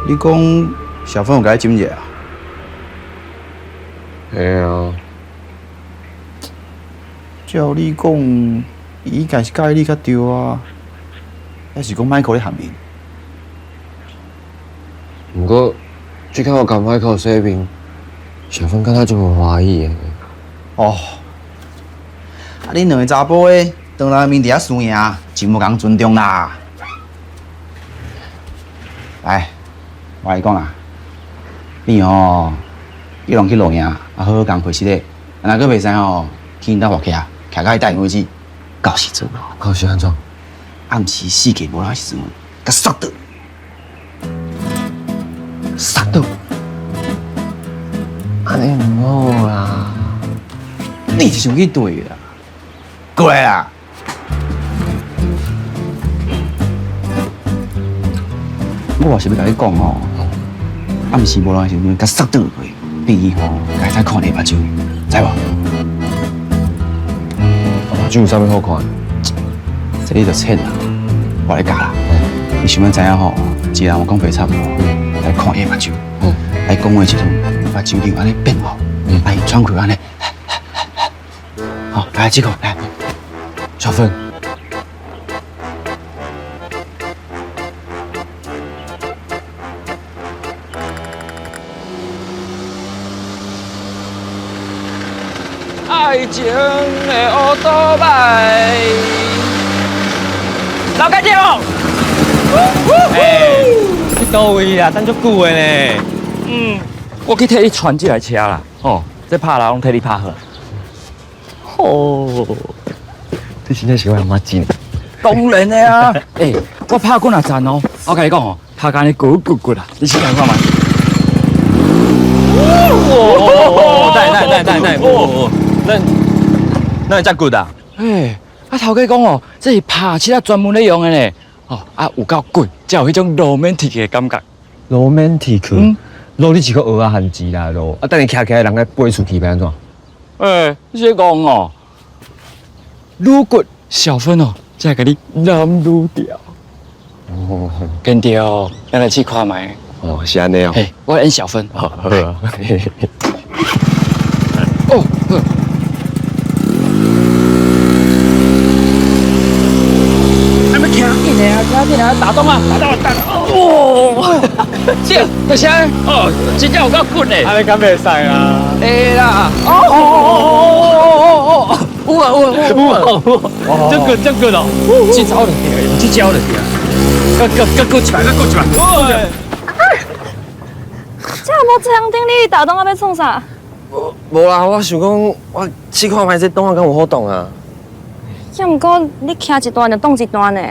你讲小芬有甲你斟者啊？嘿啊，照你讲，伊应该是介意你较对啊，还是讲迈克咧下面？不过去看我赶快考水平，小芬跟他就无欢喜的。哦，啊，恁两个查甫的，当然面底下输赢，真无共尊重啦。来，我来讲啦，你吼，一路去露营，啊好好共陪息咧，若个袂使吼，去因兜活徛，徛到伊大位置，到时阵吼，到时安怎？暗时四界无人时阵，甲杀倒，杀倒。安尼唔好啦。你是想去对啦，过来啦！我也是要甲你讲吼，暗时无人的时阵，甲杀倒落去，变伊吼，家再看你目睭，知无？目睭有啥物好看？这你就凊啦，我来教啦。你想要知影吼，一人有讲白差无？来看伊目睭，来讲话时阵，目睭就安尼变吼，来喘气安尼。好，来这个来，小芬，爱情的乌托邦，老家姐哦，你倒位啊？等足久的呢。我去替你传这台车啦，哦，这拍啦拢替你拍好。哦，你真正是我阿妈真。当然的啊，我拍过那站哦，我跟你讲哦，拍干你骨啦，你试看看嘛。等，那会遮骨啊？头家讲哦，这是拍车啊专门咧用的呢，哦有够贵，才有迄种 romantic 的感觉。 romantic，路你是个蚵仔汉字啦路，啊等你徛起来，人家飞出去要安怎？你说讲哦，愈骨小芬哦，才会甲你揽愈掉。哦，跟着哦，咱来去看卖。哦是安尼哦。嘿，我演小芬。好啊。哦，还没听见呢，听见啊，打动啊，打动！哦，这这声哦，真正有够滚的。安尼敢袂使啦？会啦，有啊，足骨哦，这招就对，这招就对，搁一摆，搁一摆。这无这样顶你打动啊要创啥？无啦，我想讲，我试看卖这档啊，敢有好动啊？这毋过你徛一段就动一段呢，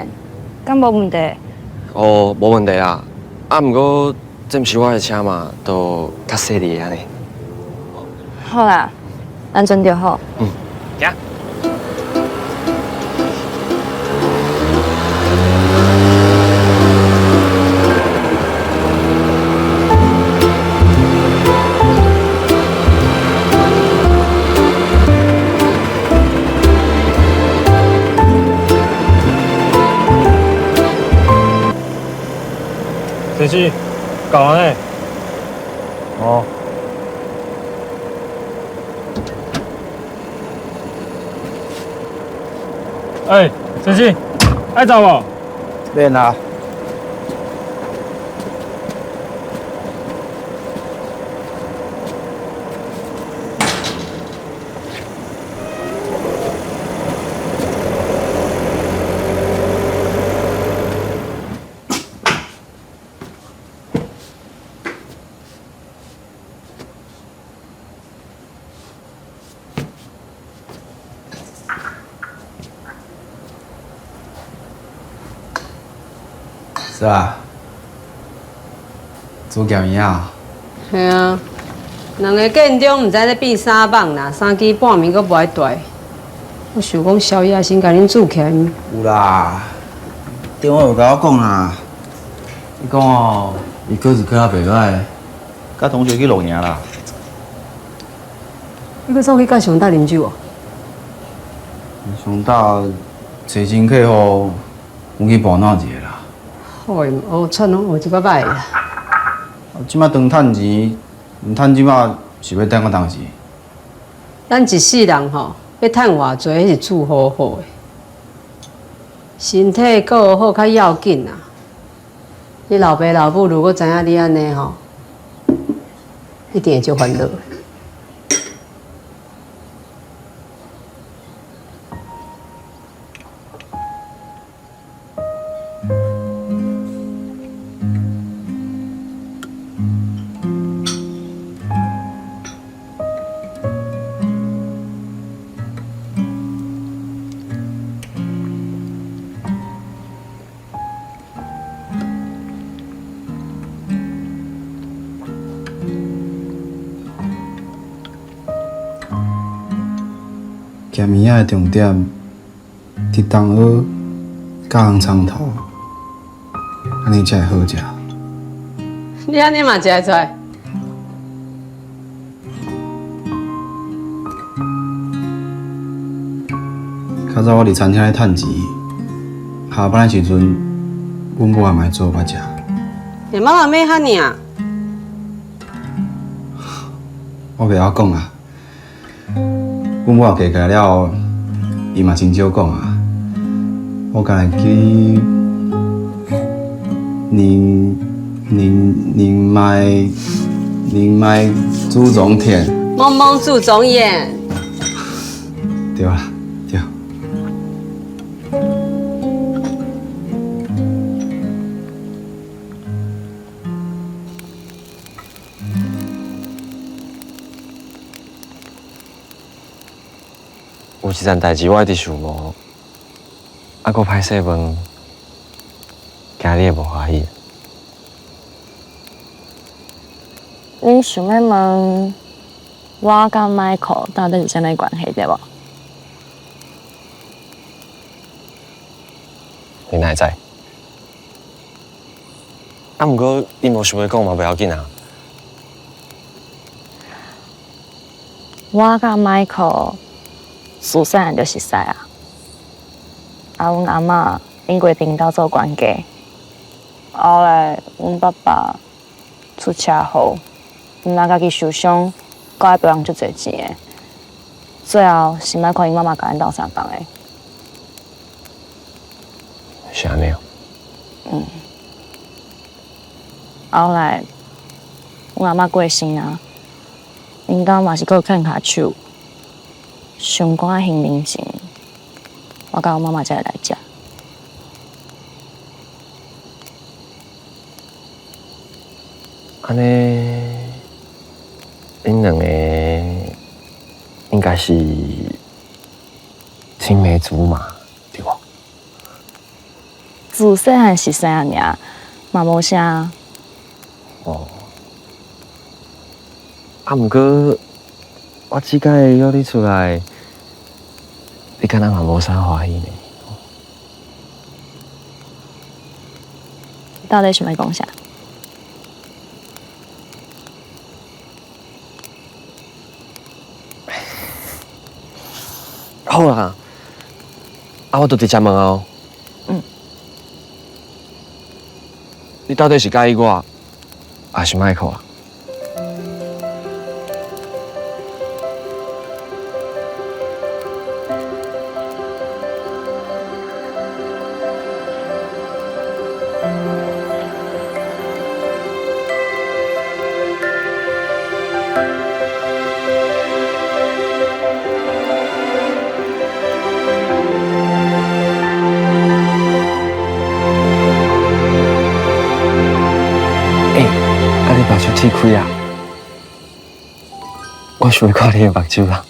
敢无问题？哦，无问题啦。啊，毋过这毋是我的车嘛，都较细腻安尼。好啦，安全就好。行。陈曦，搞完嘞。哦。陈曦，爱走无？练啦。是啊，做咸鱼啊？系啊，两个建中毋知咧比啥棒啦，3更半暝阁无爱带。我想讲宵夜先甲恁煮起来。有啦，电话有甲我讲啦，伊讲哦，伊哥是考啊袂歹，甲同学去露营啦。你阁走去甲上大啉酒哦？上大找真客户，阮去报哪一个啦？好诶，哦，串拢学一摆摆啦。即摆当趁钱，毋趁即摆是要等到当时？咱一世人吼，要趁偌济，迄是厝好好的，身体顾好较要紧啊。你老爸老母如果知影你安尼吼，一定会足烦恼的。咸鱼仔的重点伫冬蚵甲红葱头，安尼才会好食。你安尼嘛食会出来？较早我伫餐厅咧趁钱，下班的时阵，阮母也嘛会做我食。你妈妈咩遐尔？我袂晓讲啊。阮母也嫁来了，伊嘛真少讲啊。我敢会记宁麦朱总田。蒙蒙注总眼。对啦，对。有一件代志我一直想无，还佫歹势问，惊你会无欢喜。你想要问我甲 Michael 到底是啥物关系对无？你哪会知？啊，毋过你无想要讲嘛，袂要紧啊。我甲 Michael 自细汉就熟识啊。啊，阮阿嬷因规定到做管家，后来阮爸爸出车祸，毋但家己受伤，搁爱赔人足侪钱的。最后是Michael因妈妈甲咱斗相共的。是安尼哦。后来阮阿嬷过身啊，因兜嘛是搁有欠骹手，想讲啊还人情，我甲阮妈妈才会来食。安尼，恁两个应该是青梅竹马，对无？自细汉熟识啊尔，嘛无啥。哦。啊，毋过我即摆约你出来，你敢若嘛无啥欢喜呢？到底想要讲啥？好啦，啊，我都直接问哦。你到底是介意我，还是Michael啊？目睭踢开啊！我想要看你的目睭啦。